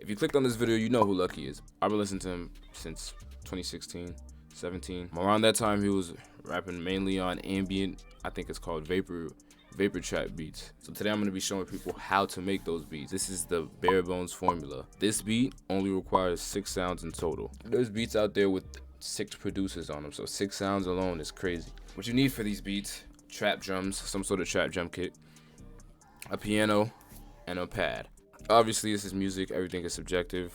If you clicked on this video, you know who LUCKI is. I've been listening to him since 2016, 17. Around that time, he was rapping mainly on ambient, I think it's called vapor trap beats. So today I'm going to be showing people how to make those beats. This is the bare bones formula. This beat only requires 6 sounds in total. There's beats out there with 6 producers on them, so 6 sounds alone is crazy. What you need for these beats: trap drums, some sort of trap drum kit, a piano, and a pad. Obviously, this is music. Everything is subjective.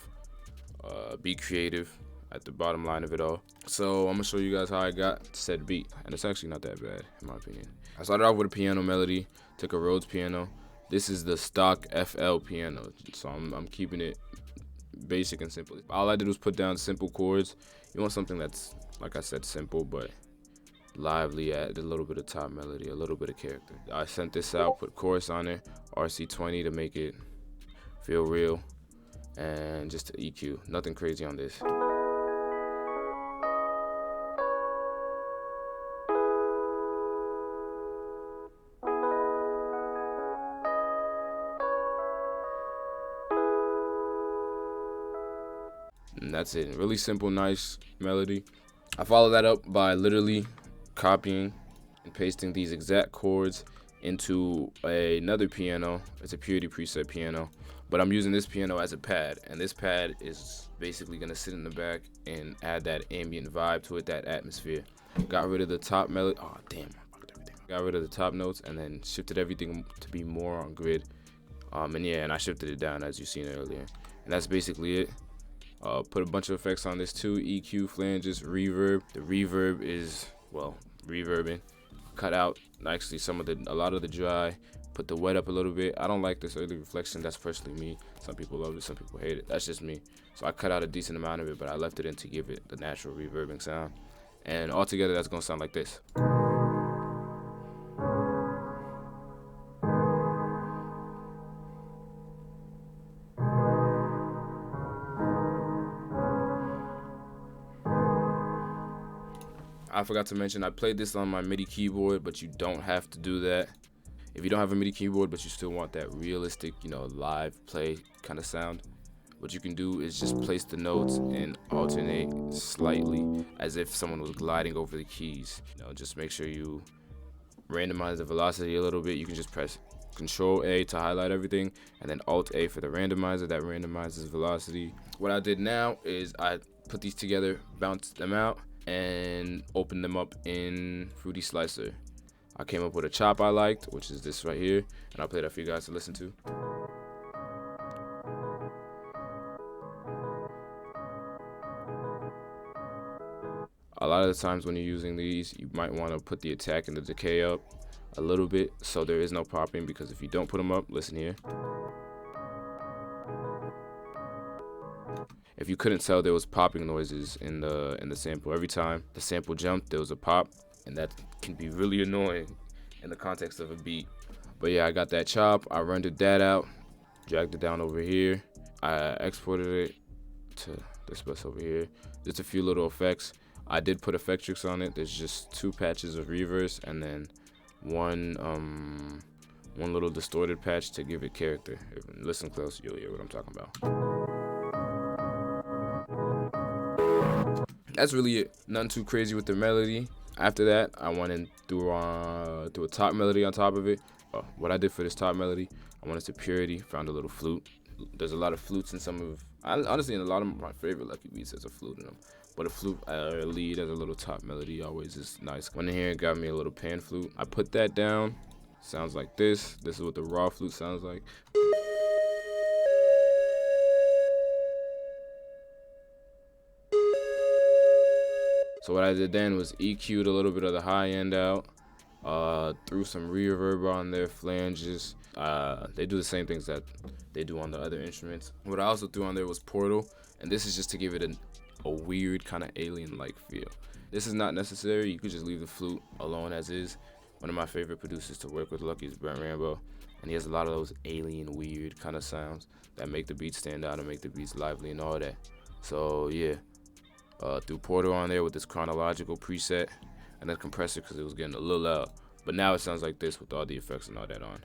Be creative at the bottom line of it all. So I'm gonna show you guys how I got said beat, and it's actually not that bad in my opinion. I started off with a piano melody, took a Rhodes piano. This is the stock FL piano, so I'm keeping it basic and simple. All I did was put down simple chords. You want something that's, like I said, simple but lively, add a little bit of top melody, a little bit of character. I sent this out, put chorus on it, RC20 to make it feel real, and just EQ. Nothing crazy on this. And that's it. Really simple, nice melody. I follow that up by literally copying and pasting these exact chords into another piano. It's a Purity preset piano, but I'm using this piano as a pad, and this pad is basically gonna sit in the back and add that ambient vibe to it, that atmosphere. Got rid of the top melody. Oh damn, I fucked everything. Got rid of the top notes and then shifted everything to be more on grid. And I shifted it down as you seen earlier, and that's basically it. Put a bunch of effects on this too: EQ, flanges, reverb. The reverb is, well, reverbing. Cut out nicely a lot of the dry. Put the wet up a little bit. I don't like this early reflection. That's personally me. Some people love it, some people hate it. That's just me. So I cut out a decent amount of it, but I left it in to give it the natural reverbing sound. And altogether, that's gonna sound like this. I forgot to mention, I played this on my MIDI keyboard, but you don't have to do that. If you don't have a MIDI keyboard, but you still want that realistic, live play kind of sound, what you can do is just place the notes and alternate slightly as if someone was gliding over the keys. Just make sure you randomize the velocity a little bit. You can just press Control A to highlight everything, and then Alt A for the randomizer. That randomizes velocity. What I did now is I put these together, bounced them out, and open them up in Fruity Slicer. I came up with a chop I liked, which is this right here, and I'll play that for you guys to listen to. A lot of the times when you're using these, you might want to put the attack and the decay up a little bit so there is no popping, because if you don't put them up, listen here. If you couldn't tell, there was popping noises in the sample. Every time the sample jumped, there was a pop, and that can be really annoying in the context of a beat. But yeah, I got that chop. I rendered that out, dragged it down over here. I exported it to this bus over here. Just a few little effects. I did put Effectrix on it. There's just 2 patches of reverse, and then one little distorted patch to give it character. If you listen close, you'll hear what I'm talking about. That's really it. Nothing too crazy with the melody. After that, I went and threw a top melody on top of it. What I did for this top melody, I went into Purity, found a little flute. There's a lot of flutes in honestly, in a lot of my favorite LUCKI beats, there's a flute in them. But a flute lead as a little top melody always is nice. Went in here and got me a little pan flute. I put that down. Sounds like this. This is what the raw flute sounds like. So what I did then was EQ'd a little bit of the high end out, threw some reverb on their flanges. They do the same things that they do on the other instruments. What I also threw on there was Portal, and this is just to give it a weird kind of alien-like feel. This is not necessary. You could just leave the flute alone as is. One of my favorite producers to work with LUCKI is Brent Rambo, and he has a lot of those alien, weird kind of sounds that make the beats stand out and make the beats lively and all that. So yeah. Threw Portal on there with this chronological preset, and then compressor because it was getting a little loud. But now it sounds like this with all the effects and all that on.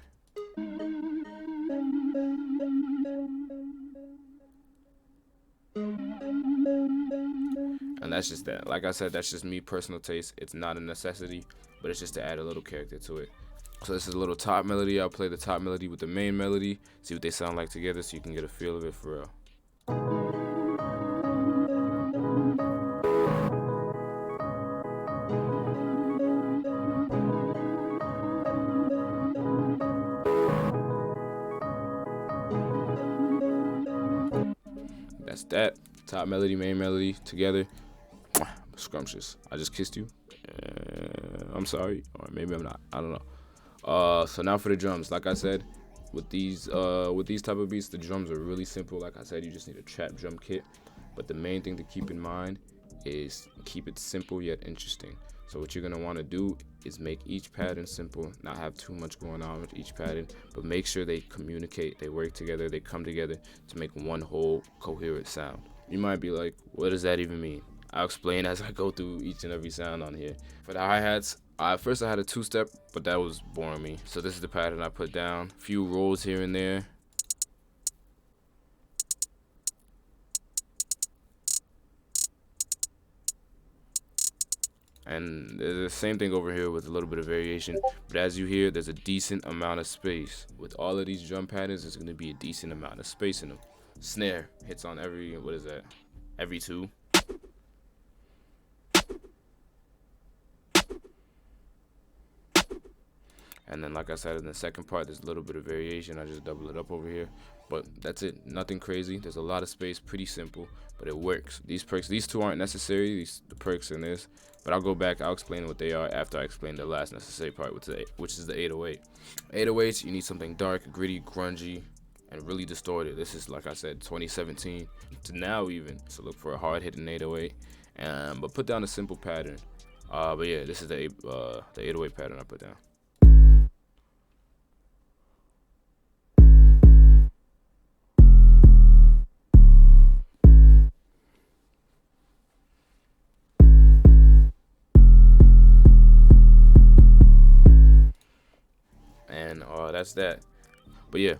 that's just that. Like I said, that's just me personal taste. It's not a necessity, but it's just to add a little character to it. So this is a little top melody. I'll play the top melody with the main melody, see what they sound like together so you can get a feel of it for real. That's that. Top melody, main melody together. Scrumptious. I just kissed you. I'm sorry, or maybe I'm not. I don't know. So now for the drums. Like I said, with these type of beats, the drums are really simple. Like I said, you just need a trap drum kit. But the main thing to keep in mind is keep it simple yet interesting. So what you're gonna want to do is make each pattern simple, not have too much going on with each pattern, but make sure they communicate, they work together, they come together to make one whole coherent sound. You might be like, what does that even mean? I'll explain as I go through each and every sound on here. For the hi-hats, first I had a two-step, but that was boring me. So this is the pattern I put down. A few rolls here and there. And there's the same thing over here with a little bit of variation. But as you hear, there's a decent amount of space. With all of these drum patterns, there's going to be a decent amount of space in them. Snare hits on every, what is that? Every two. And then, like I said, in the second part, there's a little bit of variation. I just double it up over here. But that's it. Nothing crazy. There's a lot of space. Pretty simple, but it works. These perks, these two aren't necessary. The perks in this. But I'll go back. I'll explain what they are after I explain the last necessary part, which is the 808. 808s, you need something dark, gritty, grungy, and really distorted. This is, like I said, 2017 to now even. So look for a hard-hitting 808. But put down a simple pattern. But yeah, this is the 808 pattern I put down. And that's that. But yeah,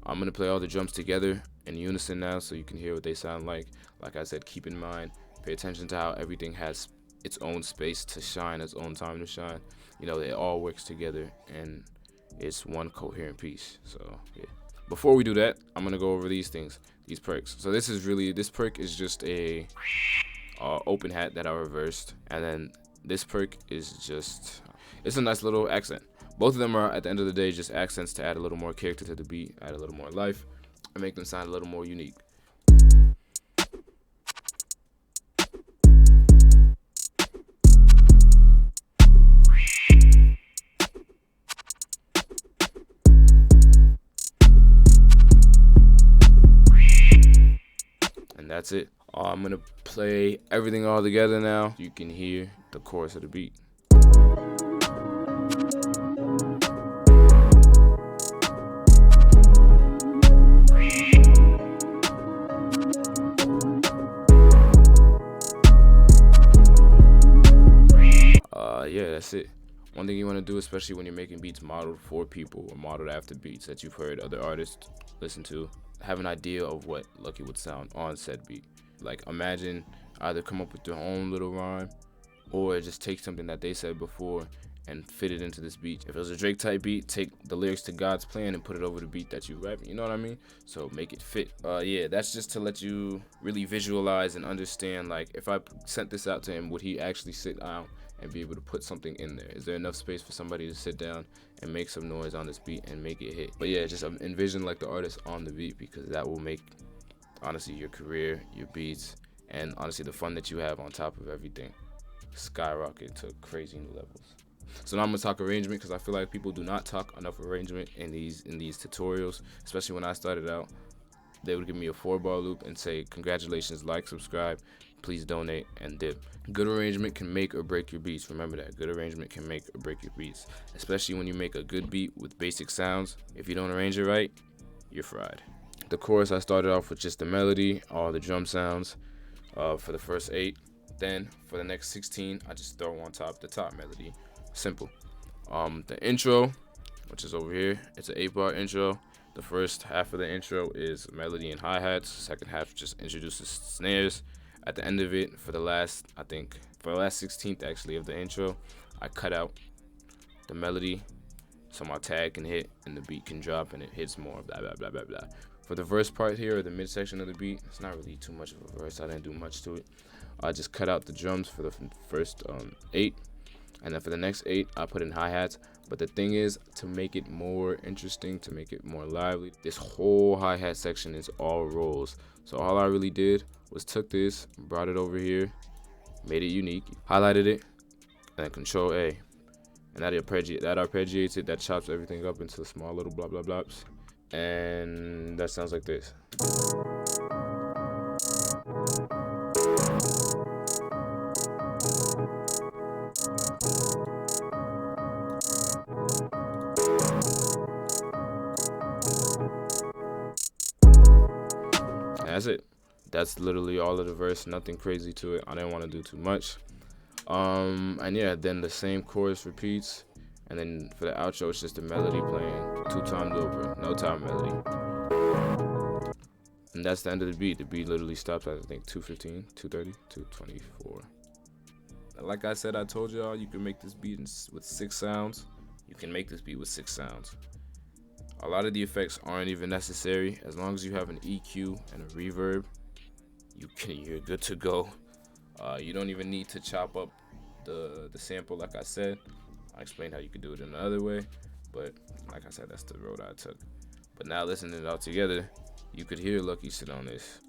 I'm gonna play all the drums together in unison now so you can hear what they sound like. Like I said, keep in mind, pay attention to how everything has its own space to shine, its own time to shine. You know, it all works together and it's one coherent piece. So yeah. Before we do that, I'm gonna go over these things, these perks. So this perk is just a open hat that I reversed, and then this perk is just, it's a nice little accent. Both of them are, at the end of the day, just accents to add a little more character to the beat, add a little more life, and make them sound a little more unique. And that's it. I'm gonna play everything all together now. You can hear the chorus of the beat. Yeah, that's it. One thing you want to do, especially when you're making beats modeled for people or modeled after beats that you've heard other artists listen to, have an idea of what Lucky would sound on said beat. Like, imagine either come up with your own little rhyme or just take something that they said before and fit it into this beat. If it was a Drake type beat, take the lyrics to God's Plan and put it over the beat that you rap. You know what I mean? So make it fit. Yeah, that's just to let you really visualize and understand, like, if I sent this out to him, would he actually sit down and be able to put something in there? Is there enough space for somebody to sit down and make some noise on this beat and make it hit? But yeah, just envision like the artist on the beat, because that will make, honestly, your career, your beats, and honestly the fun that you have on top of everything skyrocket to crazy new levels. So now I'm gonna talk arrangement, because I feel like people do not talk enough arrangement in these tutorials. Especially when I started out, they would give me a 4-bar loop and say, congratulations, like, subscribe, please donate, and dip. Good arrangement can make or break your beats. Remember that. Good arrangement can make or break your beats, especially when you make a good beat with basic sounds. If you don't arrange it right, you're fried. The chorus, I started off with just the melody, all the drum sounds for the first 8. Then for the next 16, I just throw on top the top melody. Simple. The intro, which is over here, it's an 8-bar intro. The first half of the intro is melody and hi-hats. Second half just introduces snares. At the end of it, for the last 16th actually of the intro, I cut out the melody so my tag can hit and the beat can drop and it hits more, blah blah blah blah blah. For the verse part here, or the midsection of the beat, it's not really too much of a verse. I didn't do much to it. I just cut out the drums for the first 8, and then for the next 8, I put in hi-hats. But the thing is, to make it more interesting, to make it more lively, this whole hi-hat section is all rolls. So all I really did was took this, brought it over here, made it unique, highlighted it, and then Control A. And that arpeggiates it, that chops everything up into small little blah blah blobs. And that sounds like this. And that's it. That's literally all of the verse, nothing crazy to it. I didn't want to do too much. And yeah, then the same chorus repeats, and then for the outro, it's just the melody playing 2 times over, no time melody. And that's the end of the beat. The beat literally stops at, I think, 2:15, 2:30, 2:24. Like I said, I told y'all you can make this beat with 6 sounds. You can make this beat with 6 sounds. A lot of the effects aren't even necessary. As long as you have an EQ and a reverb, you're good to go. You don't even need to chop up the sample like I said. I explained how you could do it in another way, but like I said, that's the road I took. But now listening to it all together, you could hear Lucky sit on this.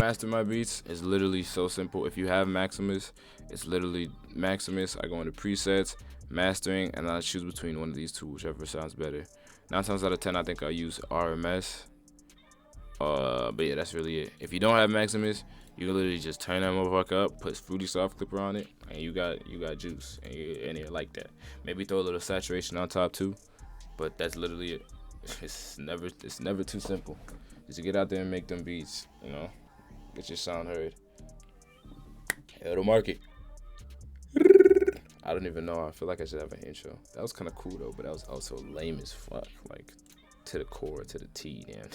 Master my beats is literally so simple. If you have Maximus, it's literally Maximus. I go into presets, mastering, and I choose between one of these two, whichever sounds better. 9 times out of 10, I think I'll use RMS. But yeah, that's really it. If you don't have Maximus, you can literally just turn that motherfucker up, put Fruity Soft Clipper on it, and you got juice, and you like that. Maybe throw a little saturation on top too, but that's literally it. It's never too simple. Just get out there and make them beats, you know. Get your sound heard. It'll market. I don't even know. I feel like I should have an intro. That was kind of cool though, but that was also lame as fuck. Like to the core, to the T, damn.